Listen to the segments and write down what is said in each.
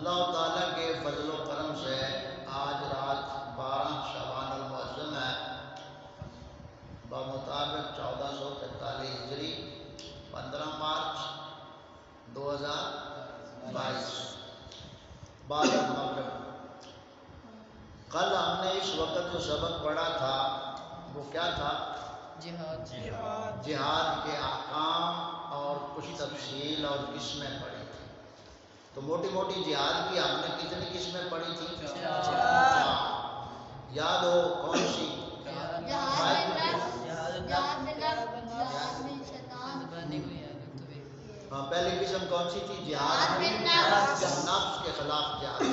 اللہ تعالیٰ کے فضل و کرم سے آج رات 12 شعبان المعظم ہے، بمطابق 1443 ہجری 15 مارچ 2022 بعد المغرب۔ کل ہم نے اس وقت جو سبق پڑھا تھا وہ کیا تھا؟ جہاد کے احکام اور کچھ تفصیل اور قسمیں پڑھی تھی۔ تو موٹی موٹی جہاد کی ہم نے کتنی قسمیں پڑھی تھی؟ یاد ہو کون سی؟ پہلی قسم کون سی تھی؟ جہاد نفس کے خلاف جہاد،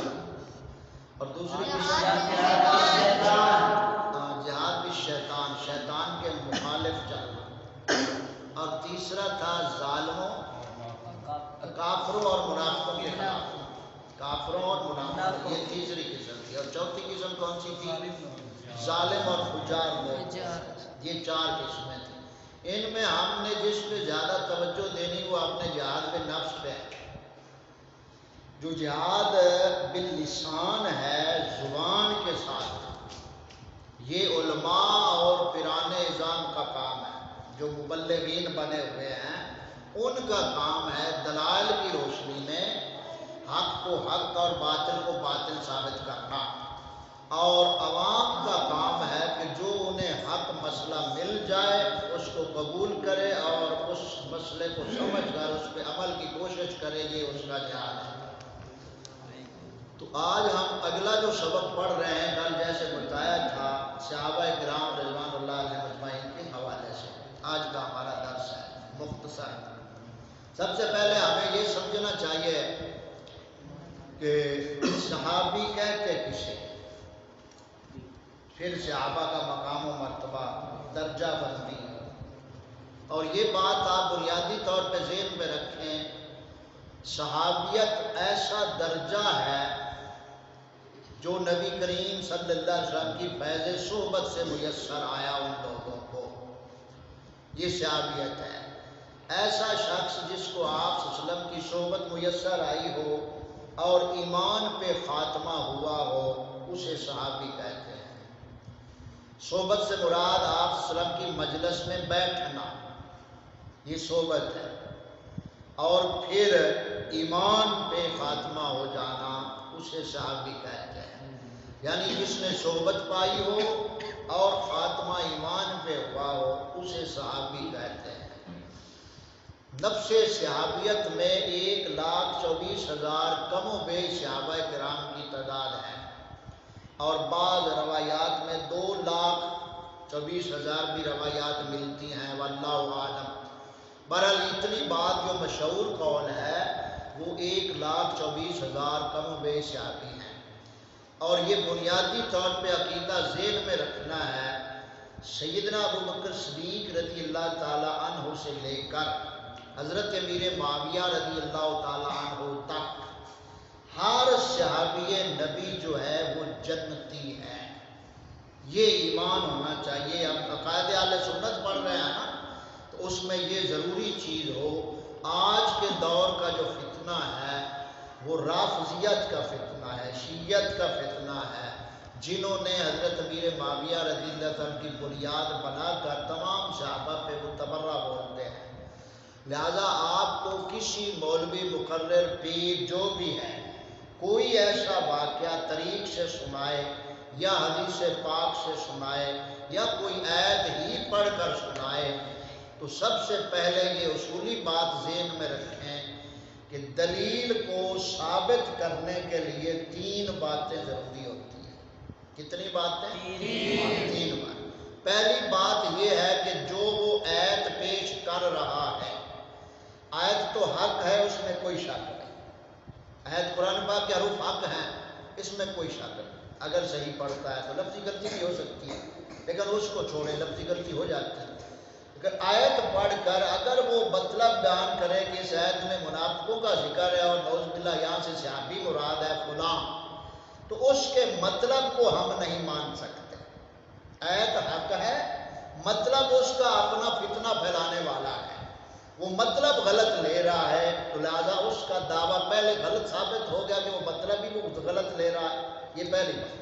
اور دوسری قسم جہاد بھی شیطان کے مخالف چلنا، اور تیسرا تھا ظالموں کافروں اور منافقوں کے خلاف، کافروں اور منافقوں، یہ تیسری قسم تھی۔ اور چوتھی قسم کون سی تھی؟ ظالم اور فجار لوگ، یہ 4 قسمیں تھیں۔ ان میں ہم نے جس پہ زیادہ توجہ دینی وہ اپنے جہاد پہ نفس پہ ہے۔ جو جہاد باللسان ہے، زبان کے ساتھ، یہ علماء اور پیران اعظام کا کام ہے، جو مبلغین بنے ہوئے ہیں ان کا کام ہے دلائل کی روشنی میں حق کو حق اور باطل کو باطل ثابت کرنا، اور عوام کا کام ہے کہ جو انہیں حق مسئلہ مل جائے اس کو قبول کرے اور اس مسئلے کو سمجھ کر اس پہ عمل کی کوشش کرے، یہ اس کا جہاد ہے۔ تو آج ہم اگلا جو سبق پڑھ رہے ہیں، کل جیسے بتایا تھا صحابہ کرام رضوان اللہ علیہ اجمعین کے حوالے سے آج کا ہمارا درس ہے مختصر۔ سب سے پہلے ہمیں یہ سمجھنا چاہیے کہ صحابی کہتے کسے، پھر صحابہ کا مقام و مرتبہ، درجہ بندی، اور یہ بات آپ بنیادی طور پہ ذہن میں رکھیں، صحابیت ایسا درجہ ہے جو نبی کریم صلی اللہ علیہ وسلم کی فیض صحبت سے میسر آیا ان لوگوں کو، یہ صحابیت ہے۔ ایسا شخص جس کو آپ صلی اللہ علیہ وسلم کی صحبت میسر آئی ہو اور ایمان پہ خاتمہ ہوا ہو، اسے صحابی کہتے ہیں۔ صحبت سے مراد آپ صلی اللہ علیہ وسلم کی مجلس میں بیٹھنا، یہ صحبت ہے، اور پھر ایمان پہ خاتمہ ہو جانا، اسے صحابی کہتے ہیں۔ یعنی جس نے صحبت پائی ہو اور خاتمہ ایمان پہ ہوا ہو اسے صحابی کہتے ہیں۔ نفس صحابیت میں 1,24,000 کم و بیش صحابہ کرام کی تعداد ہے، اور بعض روایات میں 2,24,000 بھی روایات ملتی ہیں، واللہ عالم۔ بہرحال اتنی بات جو مشہور قول ہے وہ 1,24,000 کم و بیش صحابی ہیں، اور یہ بنیادی طور پہ عقیدہ ذہن میں رکھنا ہے، سیدنا ابوبکر صدیق رضی اللہ تعالی عنہ سے لے کر حضرت امیر معاویہ رضی اللہ تعالی عنہ تک ہر صحابی نبی جو ہے وہ جنتی ہے، یہ ایمان ہونا چاہیے۔ ہم عقائد اہل سنت پڑھ رہے ہیں نا، تو اس میں یہ ضروری چیز ہو۔ آج کے دور کا جو فتنہ ہے وہ رافضیت کا فتنہ ہے، شیعیت کا فتنہ ہے، جنہوں نے حضرت امیر معاویہ رضی اللہ عنہ کی بنیاد بنا کر تمام صحابہ پہ وہ تبرہ بولتے ہیں۔ لہذا آپ کو کسی مولوی مقرر پیر جو بھی ہے کوئی ایسا واقعہ طریق سے سنائے یا حدیث پاک سے سنائے یا کوئی آیت ہی پڑھ کر سنائے، تو سب سے پہلے یہ اصولی بات ذہن میں رکھیں کہ دلیل کو ثابت کرنے کے لیے 3 باتیں ضروری ہوتی ہیں۔ کتنی باتیں؟ 3 باتیں۔ پہلی بات یہ ہے کہ جو وہ آیت پیش کر رہا ہے، آیت تو حق ہے، اس میں کوئی شک نہیں، آیت قرآن پاک کے حروف حق ہیں، اس میں کوئی شک نہیں۔ اگر صحیح پڑھتا ہے تو لفظی غلطی بھی ہو سکتی ہے، لیکن اس کو چھوڑیں، لفظی غلطی ہو جاتی ہے۔ اگر آیت پڑھ کر اگر وہ مطلب بیان کرے کہ اس آیت میں منافقوں کا ذکر ہے اور نعوذ باللہ یہاں سے صحابی مراد ہے فلاں، تو اس کے مطلب کو ہم نہیں مان سکتے۔ آیت حق ہے، مطلب اس کا اپنا فتنہ پھیلانے والا ہے، وہ مطلب غلط لے رہا ہے تو لہٰذا اس کا دعویٰ پہلے غلط ثابت ہو گیا کہ وہ مطلب بھی وہ غلط لے رہا ہے. یہ پہلی بات.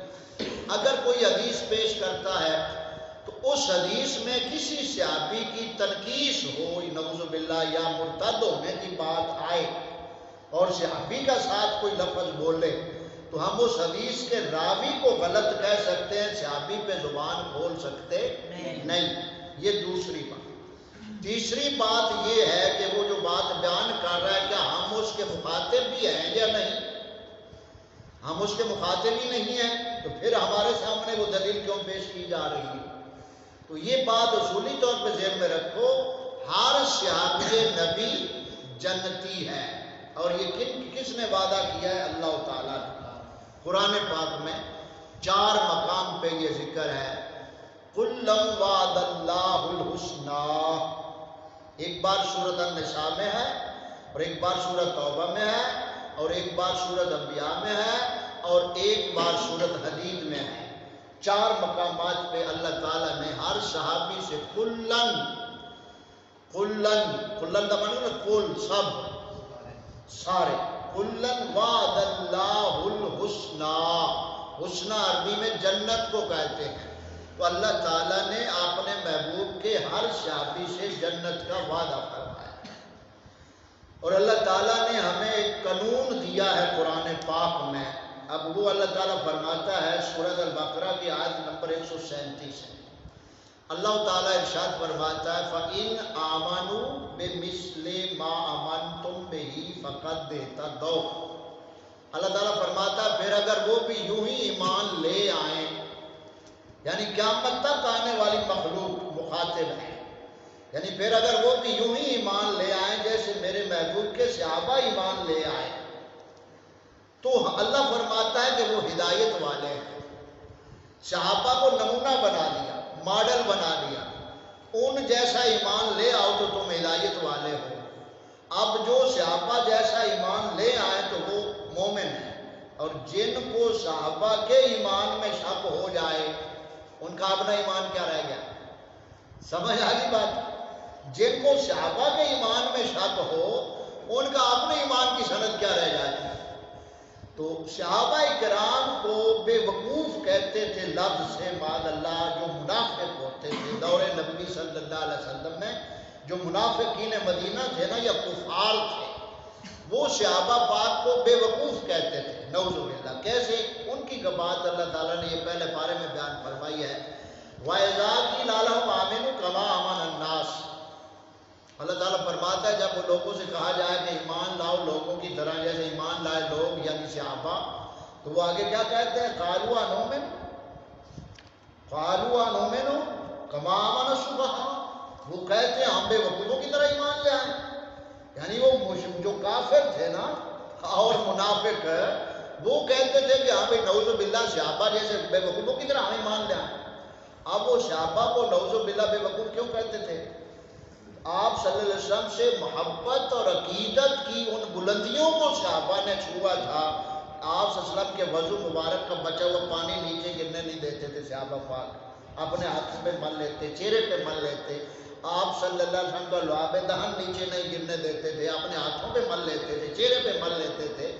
اگر کوئی حدیث پیش کرتا ہے تو اس حدیث میں کسی صحابی کی تنقیص ہو، نعوذ باللہ، یا مرتد ہونے کی بات آئے اور صحابی کا ساتھ کوئی لفظ بولے تو ہم اس حدیث کے راوی کو غلط کہہ سکتے ہیں، صحابی پہ زبان کھول سکتے نہیں. یہ دوسری بات. تیسری بات یہ ہے کہ وہ جو بات بیان کر رہا ہے کیا ہم اس کے مخاطب بھی ہیں یا نہیں؟ ہم اس کے مخاطب ہی نہیں ہیں تو پھر ہمارے سامنے وہ دلیل کیوں پیش کی جا رہی ہے؟ تو یہ بات اصولی طور پہ ذہن میں رکھو، ہر صحابی نبی جنتی ہے. اور یہ کس نے وعدہ کیا ہے؟ اللہ تعالیٰ نے. قرآن پاک میں 4 مقام پہ یہ ذکر ہے. کُلًّا وعد اللہ الحسنی، ایک بار سورۃ النساء میں ہے اور ایک بار سورۃ توبہ میں ہے اور ایک بار سورۃ انبیاء میں ہے اور ایک بار سورۃ حدید میں ہے. 4 مقامات پہ اللہ تعالیٰ نے ہر صحابی سے کلن کا معنی کل، سب، سارے. کلن وعد اللہ الحسنی، حسنی عربی میں جنت کو کہتے ہیں. تو اللہ تعالیٰ نے اپنے محبوب کے ہر صحابی سے جنت کا وعدہ فرمایا. اور اللہ تعالیٰ نے ہمیں ایک قانون دیا ہے قرآن پاک میں. اب وہ اللہ تعالیٰ فرماتا ہے سورۃ البقرہ کی آیت نمبر 137 ہے. اللہ تعالیٰ ارشاد فرماتا ہے فَإِنْ آمَنُوا بِمِثْلِ مَا آمَنْتُمْ بِهِ فَقَدْ اهْتَدَوْا. اللہ تعالیٰ فرماتا ہے پھر اگر وہ بھی یوں ہی ایمان لے آئیں، یعنی قیامت تک آنے والی مخلوق مخاطب ہے، یعنی پھر اگر وہ بھی یوں ہی ایمان لے آئیں جیسے میرے محبوب کے صحابہ ایمان لے آئے تو اللہ فرماتا ہے کہ وہ ہدایت والے ہیں. صحابہ کو نمونہ بنا دیا، ماڈل بنا دیا، ان جیسا ایمان لے آؤ تو تم ہدایت والے ہو. اب جو صحابہ جیسا ایمان لے آئے تو وہ مومن ہیں، اور جن کو صحابہ کے ایمان میں شک ہو جائے ان کا اپنا ایمان کیا رہ گیا؟ سمجھ آ گئی بات؟ جن کو صحابہ کے ایمان میں شک ہو ان کا اپنے ایمان کی سند کیا رہ جاتی ہے؟ تو صحابہ کرام کو بے وقوف کہتے تھے لفظ سے معاذ اللہ، جو منافق ہوتے تھے دور نبی صلی اللہ علیہ وسلم میں. جو منافقین مدینہ تھے نا یا کفار تھے، وہ صحابہ پاک کو بے وقوف کہتے تھے. نعوذ باللہ. کیسے؟ ان کی بات اللہ تعالیٰ نے یہ پہلے پارے میں بیان فرمائی ہے. وَإِذَا قِيلَ لَهُمْ آمِنُوا كَمَا آمَنَ النَّاسُ. اللہ تعالیٰ فرماتا ہے جب وہ لوگوں سے کہا جائے کہ ایمان لاؤ لوگوں کی طرح جیسے ایمان لائے لوگ یعنی صحابہ، تو وہ آگے کیا کہتے ہیں؟ قَالُوا أَنُؤْمِنُ كَمَا آمَنَ السُّفَهَاءُ. وہ کہتے ہیں ہم بے وقوفوں کی طرح ایمان لے آئیں. یعنی وہ جو کافر تھے نا اور منافق وہ کہتے تھے کہ ہاں بھائی نعوذ باللہ صحابہ جیسے بے وقوفوں کی طرح ہم ایمان لے آئیں. اب وہ صحابہ کو نعوذ باللہ بے وقوف کیوں کہتے تھے؟ آپ صلی اللہ علیہ وسلم سے محبت اور عقیدت کی ان بلندیوں کو صحابہ نے چھوا تھا. آپ صلی اللہ علیہ وسلم کے وضو مبارک کا بچا ہوا پانی نیچے گرنے نہیں دیتے تھے صحابہ پاک. اپنے ہاتھ پہ مل لیتے، چہرے پہ مل لیتے. آپ صلی اللہ علیہ وسلم کا لعاب دہن نیچے نہیں گرنے دیتے تھے، اپنے ہاتھوں پہ مل لیتے تھے، چہرے پہ مل لیتے تھے.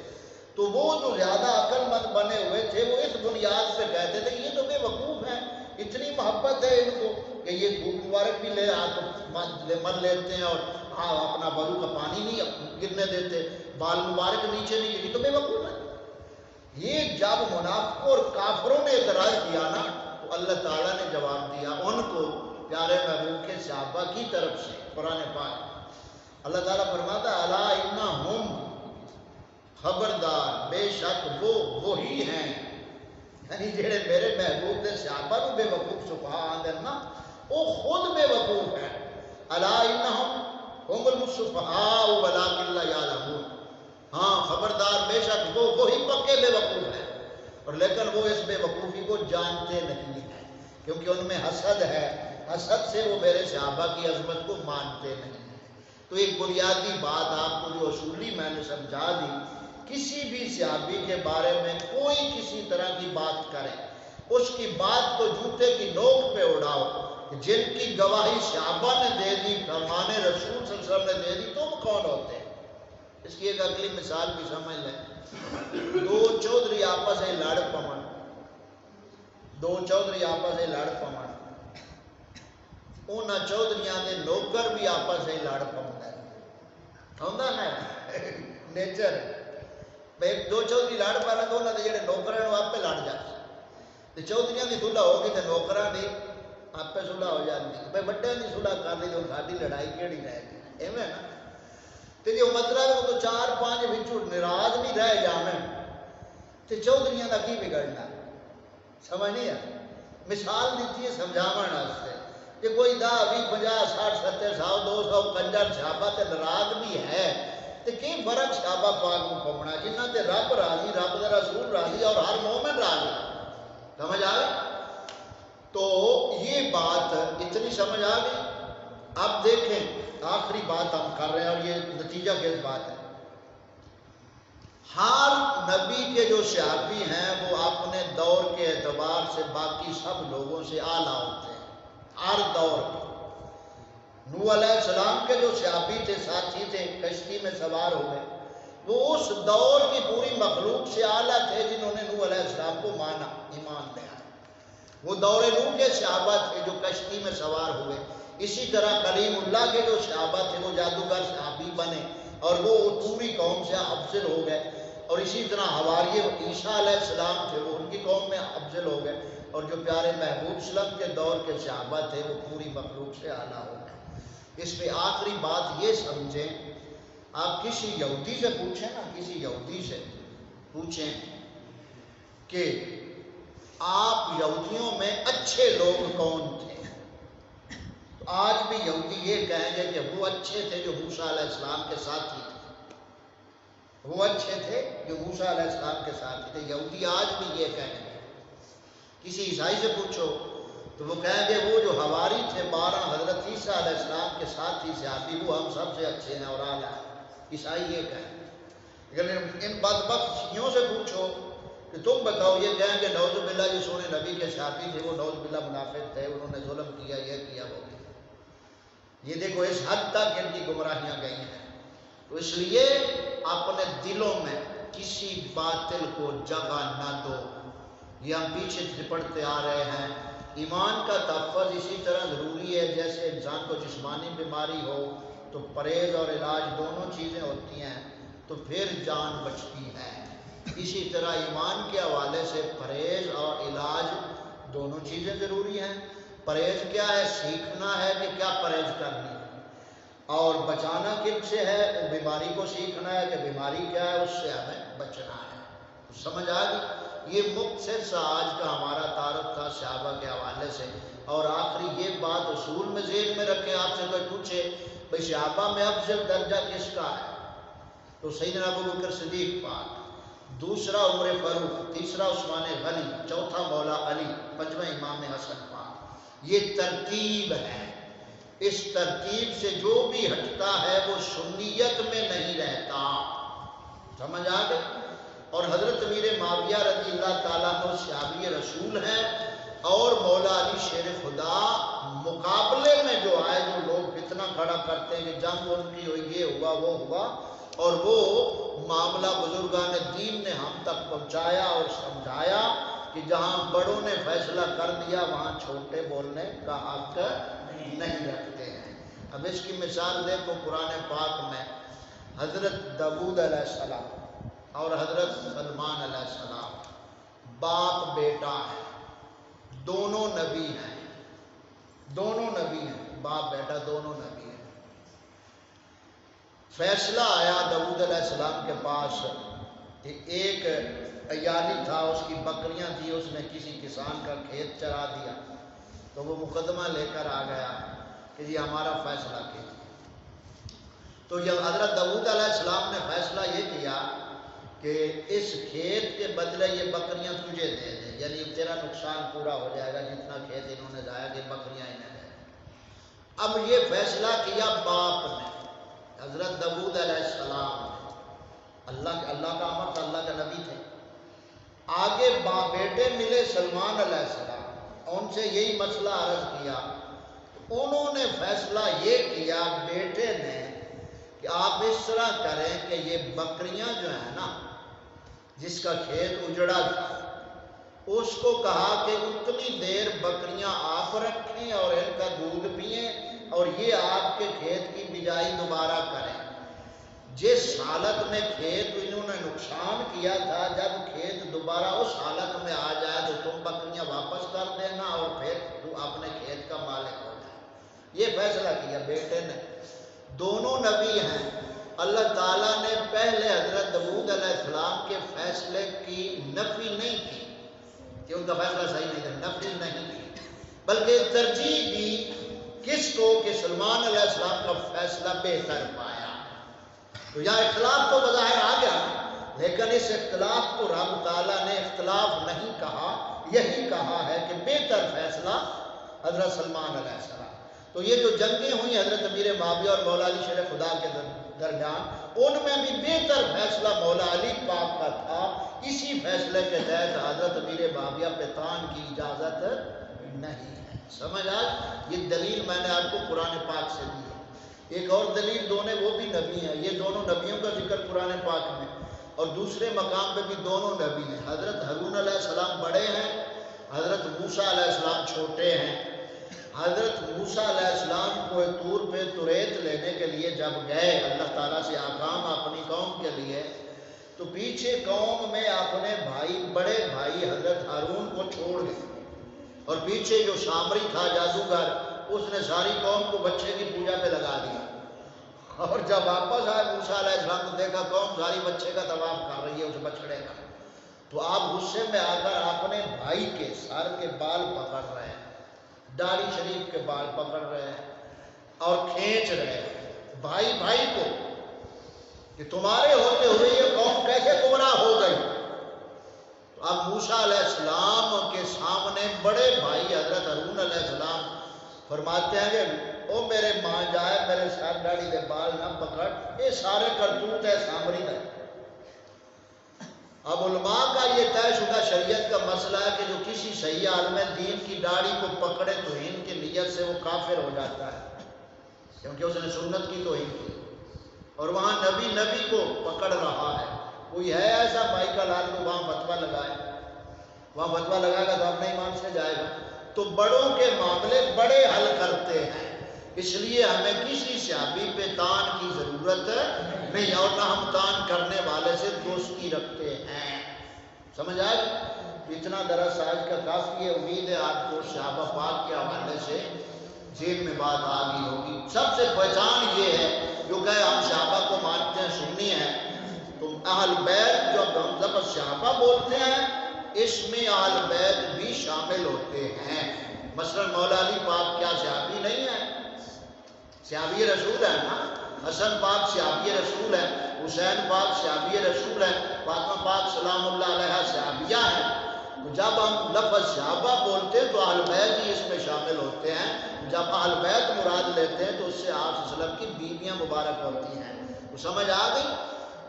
تو وہ جو زیادہ عقل مند بنے ہوئے تھے وہ اس بنیاد پہ کہتے تھے یہ تو بے وقوف ہیں، اتنی محبت ہے ان کو کہ یہ دھوپ مبارک بھی لے ہاتھ مل لیتے ہیں اور اپنا وضو کا پانی نہیں گرنے دیتے، بال مبارک نیچے نہیں گری، تو بے وقوف ہے. یہ جب منافقوں اور کافروں نے اعتراض کیا نا تو اللہ تعالیٰ نے جواب دیا ان کو پیارے محبوب کے صحابہ کی طرف سے. قرآن پاک اللہ تعالیٰ فرماتا ہے الا انہم، خبردار بے شک وہ وہی ہیں، یعنی جڑے میرے محبوب نے صحابہ کو بے وقوف صفحاء آندر نا وہ خود بے وقوف ہیں. الا انہم هم الصفحاء ولکن لا یعلمون. ہاں خبردار بے شک وہ وہی پکے بے وقوف ہیں اور لیکن وہ اس بے وقوفی کو جانتے نہیں ہیں کیونکہ ان میں حسد ہے، حسد سے وہ میرے صحابہ کی عظمت کو مانتے نہیں. تو ایک بنیادی بات آپ کو جو اصولی میں نے سمجھا دی، کسی بھی صحابی کے بارے میں کوئی کسی طرح کی بات کرے، اس کی بات کو جوتے کی نوک پہ اڑاؤ، کہ جن کی گواہی صحابہ نے دے دی، فرمان رسول صلی اللہ علیہ وسلم نے دے دی، تم کون ہوتے ہیں؟ اس کی ایک اگلی مثال بھی سمجھ لیں۔ دو چودھری آپس میں لڑ پون، دو چودھری آپس میں لڑ پون، انہاں چودھریاں دے نوکر بھی آپس میں لڑ پوندا ہے، ہوندا نا نیچر۔ ایک دو چودھری لڑ پانا تو انہاں دے جڑے نوکر ہیں وہ آپ پہ لڑ جاتے، تے چودھریاں دی صلح ہو گئی تے نوکراں دی آپ پہ صلح ہو جاتی، بھئی بڑے دی صلح کر لی تو ساڈی لڑائی کیڑی رہ گئی، ایویں نا۔ تے جو مطلب وہ تو چار پانچ وچوں ناراض بھی رہ جاویں تے چودھریاں دا کی بگڑنا، سمجھ نہیں ہے؟ مثال دیتی ہے سمجھاون واسطے کہ کوئی 10 20 50 60 70 100 200 کنجر صحابہ تے ناراض بھی ہے تے کی فرق صحابہ پاک کو پونا جنہاں تے رب راضی، رب دا رسول راضی اور ہر مومن راضی، سمجھ آ گئی؟ تو یہ بات اتنی سمجھ آ گئی۔ اب دیکھیں آخری بات ہم کر رہے ہیں اور یہ نتیجہ کس بات ہے، ہر نبی کے جو صحابی ہیں وہ اپنے دور کے اعتبار سے باقی سب لوگوں سے اعلیٰ ہوتے ہیں، ہر دور کے۔ نوح علیہ السلام کے جو صحابی تھے، ساتھی تھے، کشتی میں سوار ہوئے، وہ اس دور کی پوری مخلوق سے اعلیٰ تھے جنہوں نے نوح علیہ السلام کو مانا، ایمان لیا۔ وہ دور نوح کے صحابہ تھے جو کشتی میں سوار ہوئے۔ اسی طرح کلیم اللہ کے جو صحابہ تھے وہ جادوگر صحابی بنے اور وہ پوری قوم سے افضل ہو گئے، اور اسی طرح حواری عیسیٰ علیہ السلام تھے وہ ان کی قوم میں افضل ہو گئے، اور جو پیارے محبوب وسلم کے دور کے صحابہ تھے وہ پوری مخلوق سے اعلیٰ ہو گئے۔ اس پہ آخری بات یہ سمجھیں، آپ کسی یہودی سے پوچھیں نا، کسی یہودی سے پوچھیں کہ آپ یہودیوں میں اچھے لوگ کون تھے، تو آج بھی یہودی یہ کہیں گے کہ وہ اچھے تھے جو موسیٰ علیہ السلام کے ساتھی تھے، وہ اچھے تھے جو موسیٰ علیہ السلام کے ساتھی تھے، یہودی آج بھی یہ کہیں گے۔ کسی عیسائی سے پوچھو تو وہ کہیں گے وہ جو حواری تھے 12 حضرت عیسیٰ علیہ السلام کے ساتھی صحابی وہ ہم سب سے اچھے ہیں اور اعلیٰ ہیں، عیسائی یہ کہیں گے۔ اگر ان بدبخت شیعوں سے پوچھو کہ تم بتاؤ، یہ کہیں گے نعوذ باللہ جو سونے نبی کے صحابی تھے وہ نعوذ باللہ منافق تھے، انہوں نے ظلم کیا، یہ کیا، وہ کیا۔ یہ دیکھو اس حد تک ان کی گمراہیاں گئی ہیں۔ تو اس لیے اپنے دلوں میں کسی باطل کو جگہ نہ دو، یہ ہم پیچھے سے پڑھتے آ رہے ہیں۔ ایمان کا تحفظ اسی طرح ضروری ہے جیسے انسان کو جسمانی بیماری ہو تو پرہیز اور علاج دونوں چیزیں ہوتی ہیں تو پھر جان بچتی ہے، اسی طرح ایمان کے حوالے سے پرہیز اور علاج دونوں چیزیں ضروری ہیں۔ پرہیز کیا ہے؟ سیکھنا ہے کہ کیا پرہیز کرنی ہے، اور بچانا کن سے ہے؟ بیماری کو سیکھنا ہے کہ بیماری کیا ہے، اس سے ہمیں بچنا ہے۔ سمجھ آ گئی؟ یہ مختصر سا آج کا ہمارا تعارف تھا صحابہ کے حوالے سے، اور آخری یہ بات اصول میں ذہن میں رکھیں، آپ سے کوئی پوچھے بھئی صحابہ میں افضل درجہ کس کا ہے تو سیدنا ابو بکر صدیق پاک، دوسرا عمر فاروق، تیسرا عثمان غنی، چوتھا مولا علی، پنجواں امام حسن پاک۔ یہ ترتیب ہے، اس ترتیب سے جو بھی ہٹتا ہے وہ سنیت میں نہیں رہتا، سمجھ آ گئی؟ اور حضرت امیر معاویہ رضی اللہ تعالیٰ عنہ صحابی رسول ہیں، اور مولا علی شیر خدا مقابلے میں جو آئے، جو لوگ فتنہ کھڑا کرتے ہیں کہ جنگ ان کی ہوئی، یہ ہوا وہ ہوا، اور وہ معاملہ بزرگان دین نے ہم تک پہنچایا اور سمجھایا کہ جہاں بڑوں نے فیصلہ کر دیا وہاں چھوٹے بولنے کا حق نہیں رکھتے ہیں۔ اب اس کی مثال دیکھو قرآن پاک میں، حضرت داؤد علیہ السلام اور حضرت سلمان علیہ السلام باپ بیٹا ہیں، دونوں نبی ہیں، دونوں نبی ہیں، باپ بیٹا دونوں نبی ہیں۔ فیصلہ آیا داؤد علیہ السلام کے پاس کہ ایک عیالی تھا، اس کی بکریاں تھی، اس نے کسی کسان کا کھیت چرا دیا، تو وہ مقدمہ لے کر آ گیا کہ یہ ہمارا فیصلہ کیجیے۔ تو جب حضرت داؤد علیہ السلام نے فیصلہ یہ کیا کہ اس کھیت کے بدلے یہ بکریاں تجھے دے دیں، یعنی تیرا نقصان پورا ہو جائے گا، جتنا کھیت انہوں نے ضائع کہ بکریاں انہیں دے دیں۔ اب یہ فیصلہ کیا باپ نے، حضرت داؤد علیہ السلام نے، اللہ کا امر تھا، اللہ کا نبی تھے۔ آگے بیٹے ملے سلمان علیہ السلام، ان سے یہی مسئلہ عرض کیا انہوں نے فیصلہ یہ کیا بیٹے نے کہ آپ اس طرح کریں کہ یہ بکریاں جو ہیں نا، جس کا کھیت اجڑا تھا، اس کو کہا کہ اتنی دیر بکریاں آپ رکھیں اور ان کا دودھ پئیں اور یہ آپ کے کھیت کی بجائی دوبارہ کریں۔ جس حالت میں کھیت انہوں نے نقصان کیا تھا، جب کھیت دوبارہ اس حالت میں آ جائے تو تم بکریاں واپس کر دینا اور پھر تو اپنے کھیت کا مالک ہو جائے۔ یہ فیصلہ کیا بیٹے نے۔ دونوں نبی ہیں۔ اللہ تعالیٰ نے پہلے حضرت داؤد علیہ السلام کے فیصلے کی نفی نہیں کی کہ ان کا فیصلہ صحیح نہیں تھا، نفی نہیں کی، بلکہ ترجیح دی کس کو کہ سلیمان علیہ السلام کا فیصلہ بہتر پایا۔ تو یہاں اختلاف تو بظاہر آ گیا، لیکن اس اختلاف کو رب تعالیٰ نے اختلاف نہیں کہا، یہی کہا ہے کہ بہتر فیصلہ حضرت سلیمان علیہ السلام۔ تو یہ جو جنگیں ہوئی حضرت امیر معاویہ اور مولا علی شیر خدا کے درمیان، ان میں بھی بہتر فیصلہ مولا علی پاک کا تھا۔ اسی فیصلے کے تحت حضرت امیر معاویہ پہ تان کی اجازت نہیں ہے۔ سمجھ آج؟ یہ دلیل میں نے آپ کو قرآن پاک سے دی ہے۔ ایک اور دلیل دونوں وہ بھی نبی ہیں، یہ دونوں نبیوں کا ذکر قرآن پاک میں، اور دوسرے مقام پہ بھی دونوں نبی ہیں۔ حضرت ہارون علیہ السلام بڑے ہیں، حضرت موسیٰ علیہ السلام چھوٹے ہیں۔ حضرت موسیٰ علیہ السلام کو طور پہ توریت لینے کے لیے جب گئے اللہ تعالیٰ سے احکام اپنی قوم کے لیے، تو پیچھے قوم میں اپنے بھائی، بڑے بھائی حضرت ہارون کو چھوڑ گئے، اور پیچھے جو سامری تھا جادوگر، اس نے ساری قوم کو بچے کی پوجا پہ لگا دیا، اور جب واپس آئے موسیٰ علیہ السلام کو دیکھا قوم ساری بچے کا طواف کر رہی ہے اس بچڑے کا، تو آپ غصے میں آ کر اپنے بھائی کے سر کے بال پکڑ رہے ہیں، داڑھی شریف کے بال پکڑ رہے ہیں اور کھینچ رہے ہیں بھائی بھائی کو کہ تمہارے ہوتے ہوئے یہ قوم کیسے گمراہ ہو گئی۔ تو اب موسیٰ علیہ السلام کے سامنے بڑے بھائی حضرت ہارون علیہ السلام فرماتے ہیں کہ او میرے ماں جائے، میرے سر داڑھی کے بال نہ پکڑ، یہ سارے کرتوت ہے سامری ہے۔ اب علماء کا یہ طے شدہ شریعت کا مسئلہ ہے کہ جو کسی صحیح عالم دین کی داڑھی کو پکڑے توہین کی نیت سے وہ کافر ہو جاتا ہے، کیونکہ اس نے سنت کی توہین کی، اور وہاں نبی کو پکڑ رہا ہے۔ کوئی ہے ایسا بھائی کا لال کو وہاں فتویٰ لگائے، وہاں فتویٰ لگائے گا تو اپنے ایمان سے جائے گا۔ تو بڑوں کے معاملے بڑے حل کرتے ہیں، اس لیے ہمیں کسی صحابی پہ تان کی ضرورت نہیں، اور نہ ہم تان کرنے والے سے دوستی رکھتے ہیں۔ سمجھ آئے؟ اتنا درس آج کا کافی ہے، امید ہے آپ کو صحابہ پاک کے حوالے سے ذہن میں بات آ گئی ہوگی۔ سب سے پہچان یہ ہے، جو کہ ہم صحابہ کو مانتے ہیں، سنی ہے، تو اہل بیت جو ہم جب صحابہ بولتے ہیں اس میں اہل بیت بھی شامل ہوتے ہیں۔ مثلا مولا علی پاک کیا صحابی نہیں ہے؟ صحابی رسول ہے نا۔ حسن پاک صحابی رسول ہے، حسین پاک صحابی رسول ہے، فاطمہ پاک سلام اللہ علیہ صحابیہ ہے۔ تو جب ہم لفظ صحابہ بولتے ہیں تو اہل بیت ہی اس میں شامل ہوتے ہیں۔ جب اہل بیت مراد لیتے ہیں تو اس سے آپ صلی اللہ علیہ وسلم کی بیویاں مبارک ہوتی ہیں۔ تو سمجھ آ گئی؟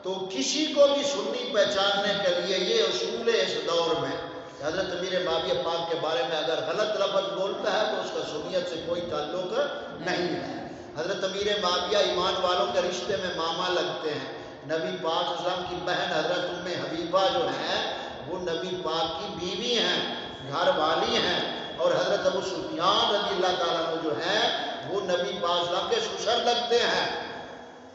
تو کسی کو بھی سنی پہچاننے کے لیے یہ اصول ہے اس دور میں، حضرت امیر معاویہ پاک کے بارے میں اگر غلط لفظ بولتا ہے تو اس کا سنیت سے کوئی تعلق نہیں ہے۔ حضرت امیر معاویہ ایمان والوں کے رشتے میں ماما لگتے ہیں۔ نبی پاک صلی اللہ علیہ وسلم کی بہن حضرت ام حبیبہ جو ہیں وہ نبی پاک کی بیوی ہیں، گھر والی ہیں، اور حضرت ابو سفیان رضی اللہ تعالیٰ عنہ جو ہیں وہ نبی پاک صلی اللہ علیہ وسلم کے سسر لگتے ہیں۔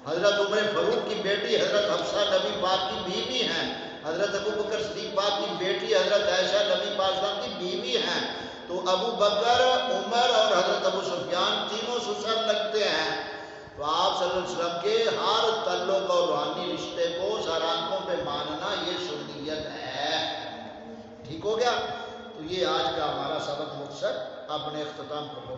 حضرت عمر فاروق کی بیٹی حضرت حفصہ نبی پاک کی بیوی ہیں۔ حضرت ابو بکر صدیق پاک کی بیٹی حضرت عائشہ نبی پاک صلی اللہ علیہ وسلم کی بیوی ہیں۔ تو ابو بکر، عمر اور حضرت ابو سفیان تینوں سسر لگتے ہیں۔ تو آپ صلی اللہ علیہ وسلم کے ہر تعلق اور روحانی رشتے کو سر آنکھوں پہ ماننا یہ سنیت ہے۔ ٹھیک ہو گیا؟ تو یہ آج کا ہمارا سبق مختصر اپنے اختتام کو